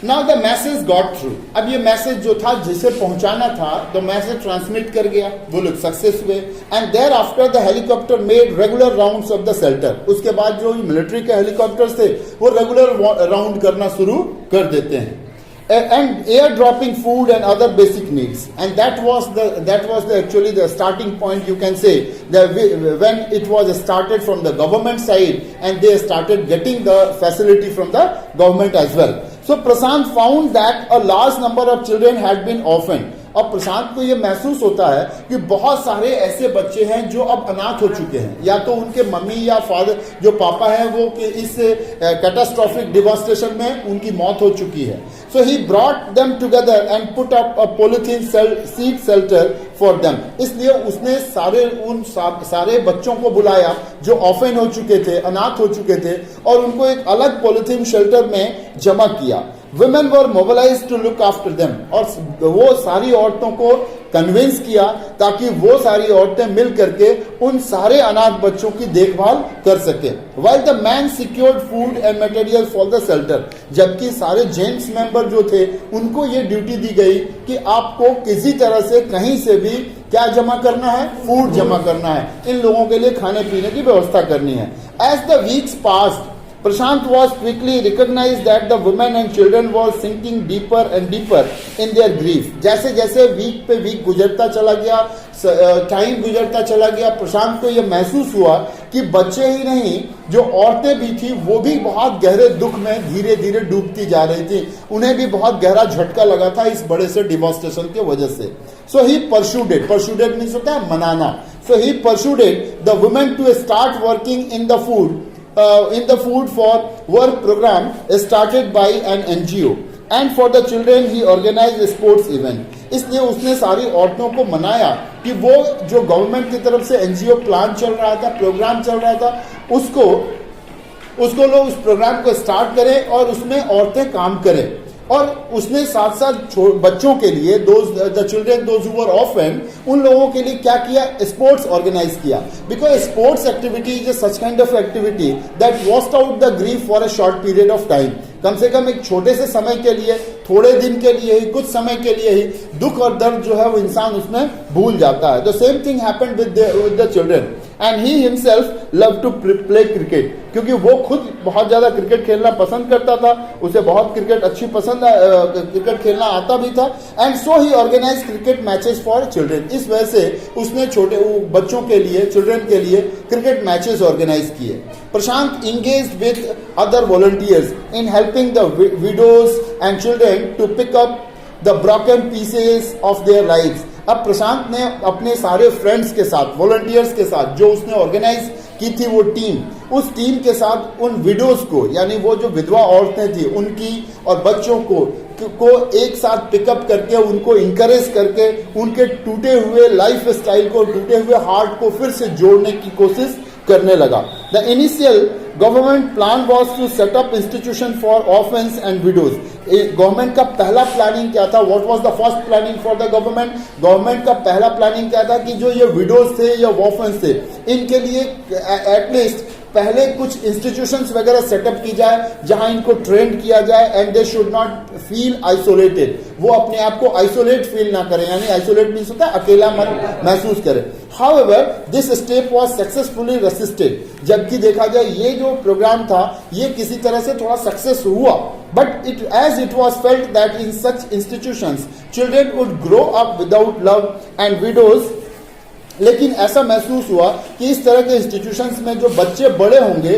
Now the message got through. अब ये message जो था जिसे पहुंचाना था, तो मैसेज ट्रांसमिट कर गया, वो लोग सक्सेस हुए। And thereafter the helicopter made regular rounds of the shelter. उसके बाद जो मिलिट्री के हेलीकॉप्टर्स थे वो रेगुलर राउंड करना शुरू कर देते हैं। And air dropping food and other basic needs, and that was the actually the starting point, you can say, that when it was started from the government side, and they started getting the facility from the government as well. So Prashant found that a large number of children had been orphaned. और प्रशांत को ये महसूस होता है कि बहुत सारे ऐसे बच्चे हैं जो अब अनाथ हो चुके हैं, या तो उनके मम्मी या फादर जो पापा हैं वो इस कैटास्ट्रॉफिक डिवास्टेशन में उनकी मौत हो चुकी है। So he brought them together and put up a polythene sheet shelter for them. इसलिए उसने सारे बच्चों को बुलाया जो ऑफेन हो चुके थे, अनाथ हो चुके थे, और उनको एक अलग पॉलिथीन शेल्टर में जमा किया। Women were mobilized to look after them, और वो सारी औरतों को कन्विंस किया ताकि वो सारी औरतें मिल करके उन सारे अनाथ बच्चों की देखभाल कर सके। While the man secured food and material for the shelter, जबकि सारे जेंट्स मेंबर जो थे उनको ये ड्यूटी दी गई कि आपको किसी तरह से कहीं से भी क्या जमा करना है, फूड जमा करना है, इन लोगों के लिए खाने पीने की व्यवस्था करनी है। As the weeks passed, Prashant was quickly recognized that the women and children were sinking deeper and deeper in their grief. जैसे जैसे वीक पे वीक गुजरता चला गया, टाइम गुजरता चला गया, प्रशांत को यह महसूस हुआ कि बच्चे ही नहीं, जो औरतें भी थी वो भी बहुत गहरे दुख में धीरे धीरे डूबती जा रही थी। उन्हें भी बहुत गहरा झटका लगा था इस बड़े से डिवास्टेशन की वजह से। सो ही परसूडेड मीन्स होता है मनाना। So he persuaded the women to start working in the food for work program started by an NGO, and for the children he organized a sports event. इसलिए उसने सारी औरतों को मनाया कि वो जो गवर्नमेंट की तरफ से NGO प्लान चल रहा था, प्रोग्राम चल रहा था, उसको लोग उस प्रोग्राम को स्टार्ट करें और उसमें औरतें काम करें। और उसने साथ साथ बच्चों के लिए the children those who were orphan, उन लोगों के लिए क्या किया, स्पोर्ट्स ऑर्गेनाइज किया। Because sports activity is such kind of activity that washed out the grief for a short period of time. कम से कम एक छोटे से समय के लिए, थोड़े दिन के लिए ही, कुछ समय के लिए ही दुख और दर्द जो है वो इंसान उसमें भूल जाता है। The same thing happened with the children, and he himself love to play cricket, क्योंकि वो खुद बहुत ज्यादा क्रिकेट खेलना पसंद करता था, उसे बहुत क्रिकेट खेलना आता भी था। And so he organize cricket matches for children. इस वजह से उसने छोटे बच्चों के लिए, चिल्ड्रन के लिए क्रिकेट मैचेस ऑर्गेनाइज किए। प्रशांत engaged with other volunteers in helping the widows and children to pick up the broken pieces of their lives. अब प्रशांत ने अपने सारे फ्रेंड्स के साथ, वॉलंटियर्स के साथ, जो उसने ऑर्गेनाइज की थी वो टीम, उस टीम के साथ उन विडोज को, यानी वो जो विधवा औरतें थी उनकी और बच्चों को एक साथ पिकअप करके, उनको इंकरेज करके, उनके टूटे हुए लाइफ स्टाइल को, टूटे हुए हार्ट को फिर से जोड़ने की कोशिश करने लगा। The initial government plan was to set up institution for orphans and widows. Government का पहला प्लानिंग क्या था? What was the first planning for the government? Government का पहला प्लानिंग क्या था कि जो ये विडोज थे या ऑर्फन्स थे, इनके लिए एटलीस्ट पहले कुछ इंस्टीट्यूशंस वगैरह सेटअप की जाए जहां इनको ट्रेन किया जाए, and they should not feel isolated. वो अपने आप को आइसोलेट फील ना करें, यानी आइसोलेट मीन्स होता है अकेला मत महसूस करें। However, this step was successfully resisted. जबकि देखा जाए ये जो प्रोग्राम था ये किसी तरह से थोड़ा सक्सेस हुआ, but as it was felt that in such institutions children would grow up without love and widows, लेकिन ऐसा महसूस हुआ कि इस तरह के इंस्टीट्यूशंस में जो बच्चे बड़े होंगे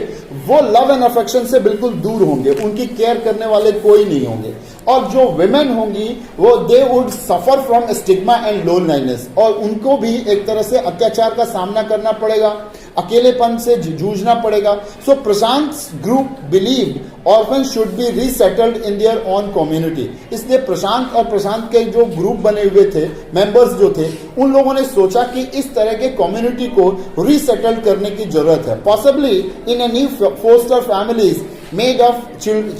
वो लव एंड अफेक्शन से बिल्कुल दूर होंगे, उनकी केयर करने वाले कोई नहीं होंगे, और जो विमेन होंगी वो they would suffer from stigma and loneliness, और उनको भी एक तरह से अत्याचार का सामना करना पड़ेगा, अकेलेपन से जूझना पड़ेगा। So Prashant group believed orphans should be resettled in their own community. इसलिए प्रशांत और प्रशांत के जो ग्रुप बने हुए थे, मेंबर्स जो थे, उन लोगों ने सोचा कि इस तरह के कम्युनिटी को रीसेटल करने की जरूरत है, possibly in a new foster families made of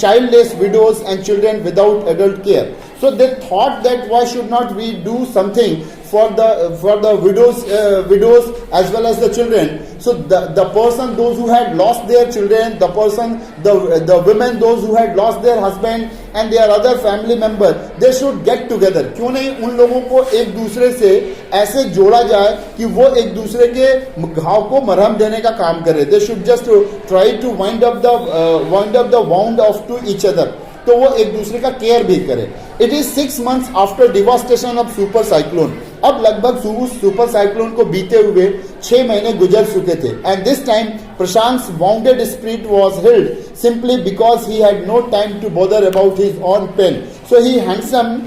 childless widows and children without adult care. So they thought that why should not we do something for the widows as well as the children. So the person, those who had lost their children, the women, those who had lost their husband and their other family member, they should get together. क्यों नहीं उन लोगों को एक दूसरे से ऐसे जोड़ा जाए कि वो एक दूसरे के घाव को मरहम देने का काम करे. They should just try to wind up the wound of to each other. तो वो एक दूसरे का केयर भी करे. It is 6 months after devastation of super cyclone. अब लगभग सुपर साइक्लोन को बीते हुए 6 महीने गुजर चुके थे. And this time Prashant wounded spirit was healed simply because he had no time to bother about his own pain. So he handsome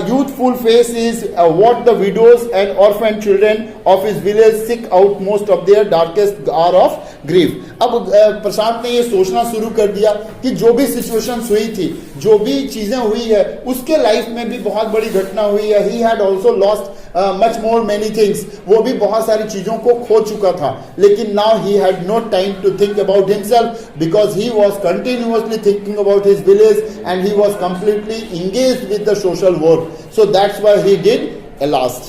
youthful face is what the widows and orphan children of his village seek out most of their darkest hour of grief. अब प्रशांत ने ये सोचना शुरू कर दिया कि जो भी सिचुएशंस हुई थी, जो भी चीजें हुई है, उसके लाइफ में भी बहुत बड़ी घटना हुई है. He had also lost much more many things. वो भी बहुत सारी चीजों को खो चुका था. लेकिन now he had no time to think about himself because he was continuously thinking about his village and he was completely engaged with the social work. So that's why he did a last.